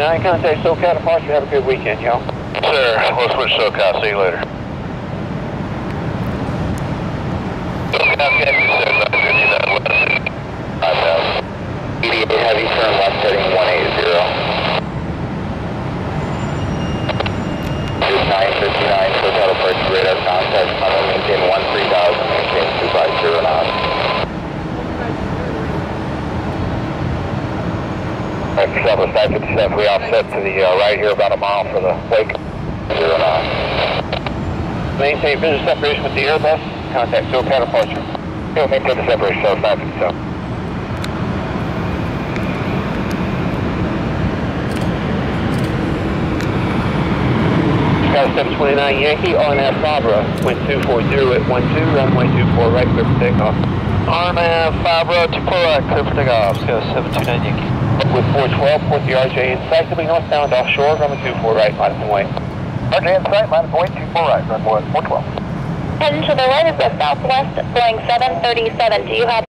I contact SoCal departure. Have a good weekend, y'all. Sir, we'll switch SoCal. See you later. SoCal, Kansas, 59 West, 5000. 88 heavy, turn left heading 180. 959, SoCal departure radar contact, maintain 13,000, maintain 250 knots. Right, Southwest 557, we offset to the right here about a mile for the wake. 0 knots. Maintain visual separation with the Airbus. Contact SoCal departure. We'll maintain the separation, South 557. Sky 729 Yankee, RNAV Fabra, wind 240 at 12, runway 24 right, clear for takeoff. RNAV Fabra, 24 right, clear for takeoff. Sky 729 Yankee. With 412, port the RJ in sight, to be northbound offshore, runway 24 right, minus one way. RJ in sight, minus point, 24 right, runway 412. Heading to the right is the Southwest Boeing 737. Do you have